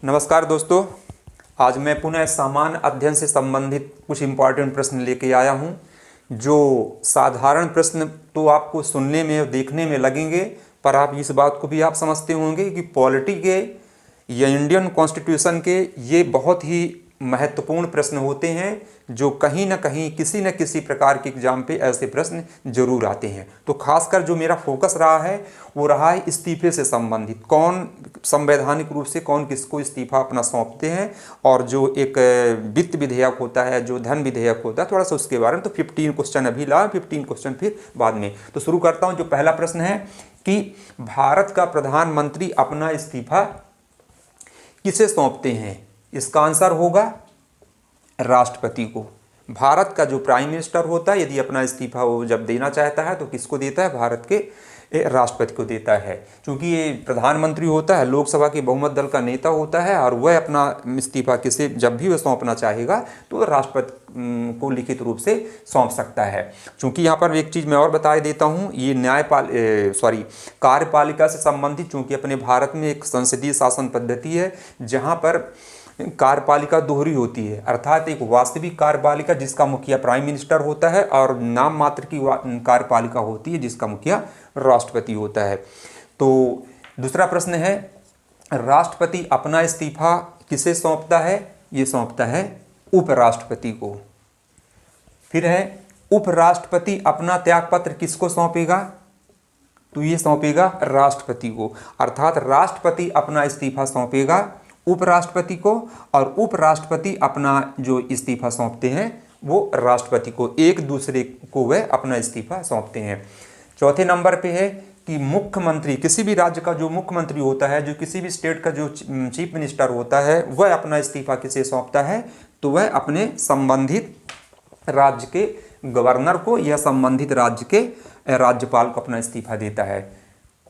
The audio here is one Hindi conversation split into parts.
नमस्कार दोस्तों। आज मैं पुनः सामान्य अध्ययन से संबंधित कुछ इम्पॉर्टेंट प्रश्न लेके आया हूं। जो साधारण प्रश्न तो आपको सुनने में और देखने में लगेंगे, पर आप इस बात को भी आप समझते होंगे कि पॉलिटी के या इंडियन कॉन्स्टिट्यूशन के ये बहुत ही महत्वपूर्ण प्रश्न होते हैं, जो कहीं ना कहीं किसी न किसी प्रकार के एग्जाम पे ऐसे प्रश्न जरूर आते हैं। तो खासकर जो मेरा फोकस रहा है वो रहा है इस्तीफे से संबंधित। कौन संवैधानिक रूप से कौन किसको इस्तीफा अपना सौंपते हैं, और जो एक वित्त विधेयक होता है, जो धन विधेयक होता है, थोड़ा सा उसके बारे में। तो 15 क्वेश्चन अभी ला, 15 क्वेश्चन फिर बाद में। तो शुरू करता हूँ। जो पहला प्रश्न है कि भारत का प्रधानमंत्री अपना इस्तीफा किसे सौंपते हैं? इसका आंसर होगा राष्ट्रपति को। भारत का जो प्राइम मिनिस्टर होता है, यदि अपना इस्तीफा वो जब देना चाहता है तो किसको देता है? भारत के राष्ट्रपति को देता है। क्योंकि ये प्रधानमंत्री होता है, लोकसभा के बहुमत दल का नेता होता है, और वह अपना इस्तीफा किसे जब भी वह सौंपना चाहेगा तो राष्ट्रपति को लिखित रूप से सौंप सकता है। क्योंकि यहाँ पर एक चीज़ मैं और बता देता हूँ, ये कार्यपालिका से संबंधित, चूँकि अपने भारत में एक संसदीय शासन पद्धति है जहाँ पर कार्यपालिका दोहरी होती है, अर्थात एक वास्तविक कार्यपालिका जिसका मुखिया प्राइम मिनिस्टर होता है, और नाम मात्र की कार्यपालिका होती है जिसका मुखिया राष्ट्रपति होता है। तो दूसरा प्रश्न है, राष्ट्रपति अपना इस्तीफा किसे सौंपता है? ये सौंपता है उपराष्ट्रपति को। फिर है, उपराष्ट्रपति अपना त्यागपत्र किसको सौंपेगा? तो ये सौंपेगा राष्ट्रपति को। अर्थात राष्ट्रपति अपना इस्तीफा सौंपेगा उपराष्ट्रपति को, और उपराष्ट्रपति अपना जो इस्तीफा सौंपते हैं वो राष्ट्रपति को। एक दूसरे को वह अपना इस्तीफा सौंपते हैं। चौथे नंबर पे है कि मुख्यमंत्री, किसी भी राज्य का जो मुख्यमंत्री होता है, जो किसी भी स्टेट का जो चीफ मिनिस्टर होता है, वह अपना इस्तीफा किसे सौंपता है? तो वह अपने संबंधित राज्य के गवर्नर को या संबंधित राज्य के राज्यपाल को अपना इस्तीफा देता है।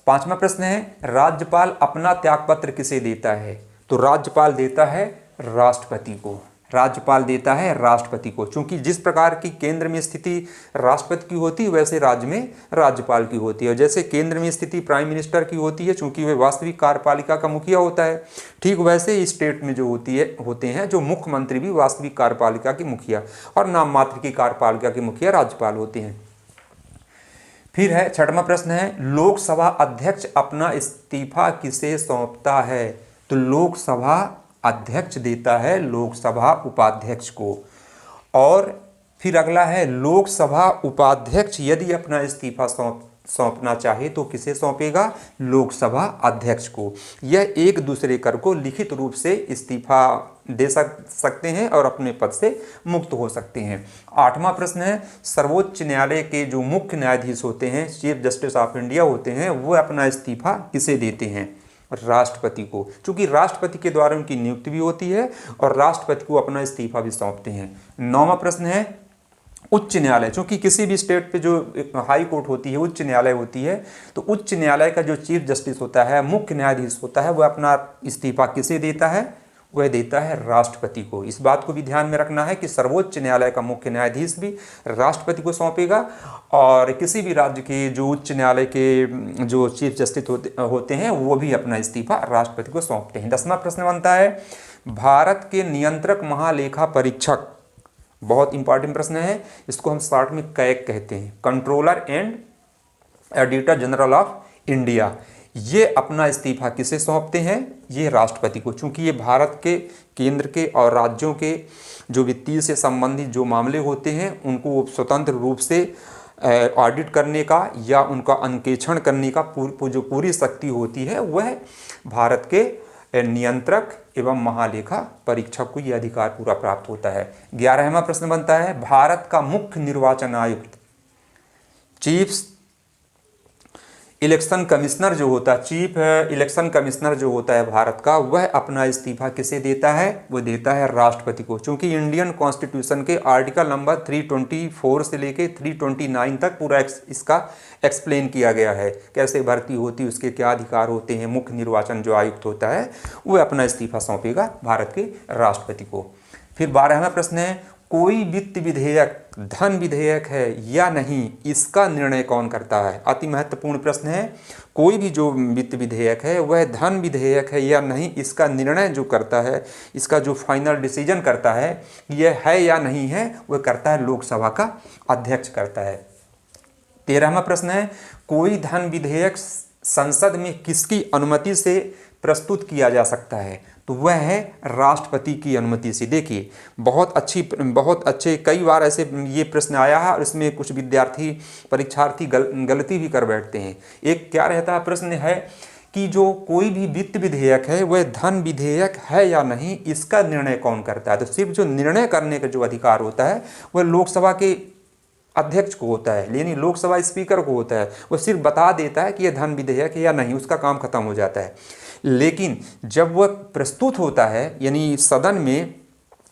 पांचवा प्रश्न है, राज्यपाल अपना त्यागपत्र किसे देता है? तो राज्यपाल देता है राष्ट्रपति को। राज्यपाल देता है राष्ट्रपति को। चूंकि जिस प्रकार की केंद्र में स्थिति राष्ट्रपति की होती है, वैसे राज्य में राज्यपाल की होती है। जैसे केंद्र में स्थिति प्राइम मिनिस्टर की होती है, चूंकि वह वास्तविक कार्यपालिका का मुखिया होता है, ठीक वैसे ही स्टेट में जो होते हैं जो मुख्यमंत्री भी वास्तविक कार्यपालिका के मुखिया, और नाम मात्र की कार्यपालिका के मुखिया राज्यपाल होते हैं। फिर है छठवां प्रश्न है, लोकसभा अध्यक्ष अपना इस्तीफा किसे सौंपता है? तो लोकसभा अध्यक्ष देता है लोकसभा उपाध्यक्ष को। और फिर अगला है, लोकसभा उपाध्यक्ष यदि अपना इस्तीफा सौंपना चाहे तो किसे सौंपेगा? लोकसभा अध्यक्ष को। यह एक दूसरे कर को लिखित रूप से इस्तीफा दे सकते हैं और अपने पद से मुक्त हो सकते हैं। आठवां प्रश्न है, सर्वोच्च न्यायालय के जो मुख्य न्यायाधीश होते हैं, चीफ जस्टिस ऑफ इंडिया होते हैं, वो अपना इस्तीफा किसे देते हैं? राष्ट्रपति को। क्योंकि राष्ट्रपति के द्वारा उनकी नियुक्ति भी होती है और राष्ट्रपति को अपना इस्तीफा भी सौंपते हैं। नौवां प्रश्न है, उच्च न्यायालय, क्योंकि किसी भी स्टेट पे जो हाई कोर्ट होती है, उच्च न्यायालय होती है, तो उच्च न्यायालय का जो चीफ जस्टिस होता है, मुख्य न्यायाधीश होता है, वह अपना इस्तीफा किसे देता है? वह देता है राष्ट्रपति को। इस बात को भी ध्यान में रखना है कि सर्वोच्च न्यायालय का मुख्य न्यायाधीश भी राष्ट्रपति को सौंपेगा, और किसी भी राज्य के जो उच्च न्यायालय के जो चीफ जस्टिस होते हैं वो भी अपना इस्तीफा राष्ट्रपति को सौंपते हैं। 10वां प्रश्न बनता है, भारत के नियंत्रक महालेखा परीक्षक, बहुत इंपॉर्टेंट प्रश्न है, इसको हम शॉर्ट में कैग कहते हैं, controller and editor general of India, ये अपना इस्तीफा किसे सौंपते हैं? ये राष्ट्रपति को। चूंकि ये भारत के केंद्र के और राज्यों के जो वित्तीय से संबंधित जो मामले होते हैं उनको स्वतंत्र रूप से ऑडिट करने का या उनका अंकेक्षण करने का जो पूरी शक्ति होती है, वह भारत के नियंत्रक एवं महालेखा परीक्षक को यह अधिकार पूरा प्राप्त होता है। 11वां प्रश्न बनता है, भारत का मुख्य निर्वाचन आयुक्त, चीफ इलेक्शन कमिश्नर जो होता है, चीफ इलेक्शन कमिश्नर जो होता है भारत का, वह अपना इस्तीफा किसे देता है? वो देता है राष्ट्रपति को। क्योंकि इंडियन कॉन्स्टिट्यूशन के आर्टिकल नंबर 324 से लेके 329 तक पूरा इसका एक्सप्लेन किया गया है, कैसे भर्ती होती है, उसके क्या अधिकार होते हैं। मुख्य निर्वाचन जो आयुक्त होता है वह अपना इस्तीफा सौंपेगा भारत के राष्ट्रपति को। फिर 12वां प्रश्न है, कोई वित्त विधेयक धन विधेयक है या नहीं, इसका निर्णय कौन करता है। अति महत्वपूर्ण प्रश्न है। कोई भी जो वित्त विधेयक है वह धन विधेयक है या नहीं, इसका निर्णय जो करता है, इसका जो फाइनल डिसीजन करता है यह है या नहीं है, वह करता है लोकसभा का अध्यक्ष करता है। 13वां प्रश्न है, कोई धन विधेयक संसद में किसकी अनुमति से प्रस्तुत किया जा सकता है, तो वह है राष्ट्रपति की अनुमति से। देखिए बहुत अच्छे कई बार ऐसे ये प्रश्न आया है और इसमें कुछ विद्यार्थी परीक्षार्थी गलती भी कर बैठते हैं। एक क्या रहता है प्रश्न है कि जो कोई भी वित्त विधेयक है वह धन विधेयक है या नहीं, इसका निर्णय कौन करता है। तो सिर्फ जो निर्णय करने का जो अधिकार होता है वह लोकसभा के अध्यक्ष को होता है, यानी लोकसभा स्पीकर को होता है। वो सिर्फ बता देता है कि यह धन विधेयक है या नहीं, उसका काम खत्म हो जाता है। लेकिन जब वह प्रस्तुत होता है, यानी सदन में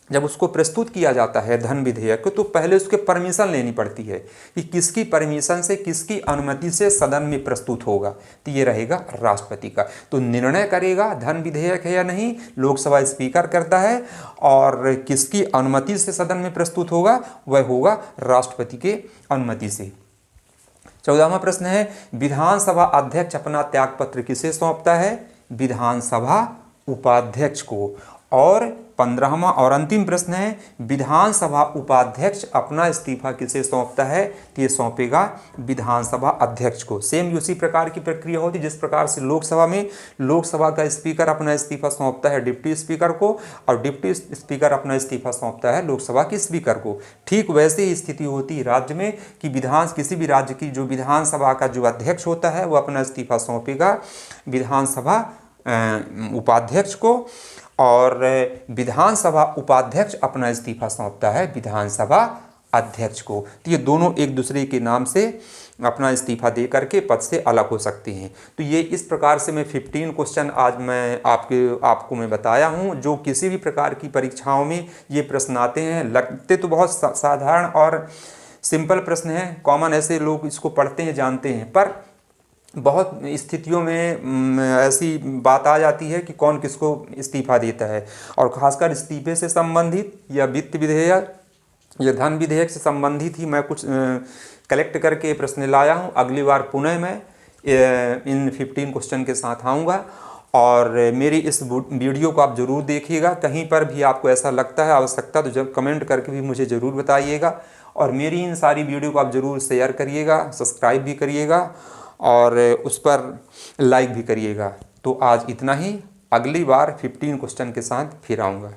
जब उसको प्रस्तुत किया जाता है धन विधेयक को, तो पहले उसके परमिशन लेनी पड़ती है कि किसकी परमिशन से, किसकी अनुमति से सदन में प्रस्तुत होगा। तो ये रहेगा राष्ट्रपति का। तो निर्णय करेगा धन विधेयक है या नहीं, लोकसभा स्पीकर करता है, और किसकी अनुमति से सदन में प्रस्तुत होगा, वह होगा राष्ट्रपति के अनुमति से। 14वां प्रश्न है, विधानसभा अध्यक्ष अपना त्यागपत्र किसे सौंपता है, विधानसभा उपाध्यक्ष को। और 15वां और अंतिम प्रश्न है, विधानसभा उपाध्यक्ष अपना इस्तीफा किसे सौंपता है, तो ये सौंपेगा विधानसभा अध्यक्ष को। सेम उसी प्रकार की प्रक्रिया होती है जिस प्रकार से लोकसभा में लोकसभा का स्पीकर अपना इस्तीफा सौंपता है डिप्टी स्पीकर को, और डिप्टी स्पीकर अपना इस्तीफा सौंपता है लोकसभा के स्पीकर को। ठीक वैसे ही स्थिति होती है राज्य में कि किसी भी राज्य की जो विधानसभा का जो अध्यक्ष होता है वह अपना इस्तीफा सौंपेगा विधानसभा उपाध्यक्ष को, और विधानसभा उपाध्यक्ष अपना इस्तीफा सौंपता है विधानसभा अध्यक्ष को। तो ये दोनों एक दूसरे के नाम से अपना इस्तीफा दे करके पद से अलग हो सकते हैं। तो ये इस प्रकार से मैं 15 क्वेश्चन आज मैं आपको मैं बताया हूँ, जो किसी भी प्रकार की परीक्षाओं में ये प्रश्न आते हैं। लगते तो बहुत साधारण और सिंपल प्रश्न हैं, कॉमन, ऐसे लोग इसको पढ़ते हैं जानते हैं, पर बहुत स्थितियों में ऐसी बात आ जाती है कि कौन किसको इस्तीफा देता है, और ख़ासकर इस्तीफे से संबंधित या वित्त विधेयक या धन विधेयक से संबंधित ही मैं कुछ कलेक्ट करके प्रश्न लाया हूँ। अगली बार पुनः मैं इन 15 क्वेश्चन के साथ आऊँगा, और मेरी इस वीडियो को आप ज़रूर देखिएगा। कहीं पर भी आपको ऐसा लगता है आवश्यकता, तो जब कमेंट करके भी मुझे ज़रूर बताइएगा, और मेरी इन सारी वीडियो को आप ज़रूर शेयर करिएगा, सब्सक्राइब भी करिएगा, और उस पर लाइक भी करिएगा। तो आज इतना ही, अगली बार 15 क्वेश्चन के साथ फिर आऊँगा।